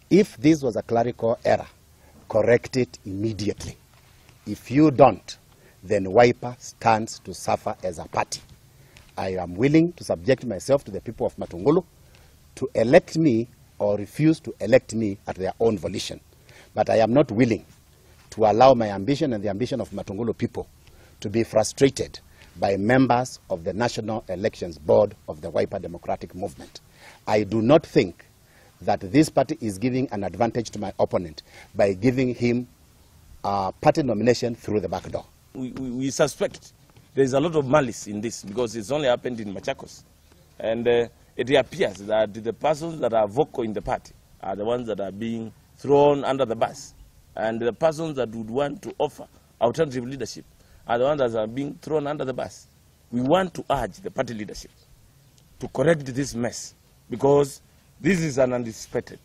If this was a clerical error, correct it immediately. If you don't, then Wiper stands to suffer as a party. I am willing to subject myself to the people of Matungulu to elect me or refuse to elect me at their own volition. But I am not willing to allow my ambition and the ambition of Matungulu people to be frustrated by members of the National Elections Board of the Wiper Democratic Movement. I do not think that this party is giving an advantage to my opponent by giving him a party nomination through the back door. We suspect there is a lot of malice in this because it's only happened in Machakos. And it appears that the persons that are vocal in the party are the ones that are being thrown under the bus. And the persons that would want to offer alternative leadership are the ones that are being thrown under the bus. We want to urge the party leadership to correct this mess because this is an unanticipated.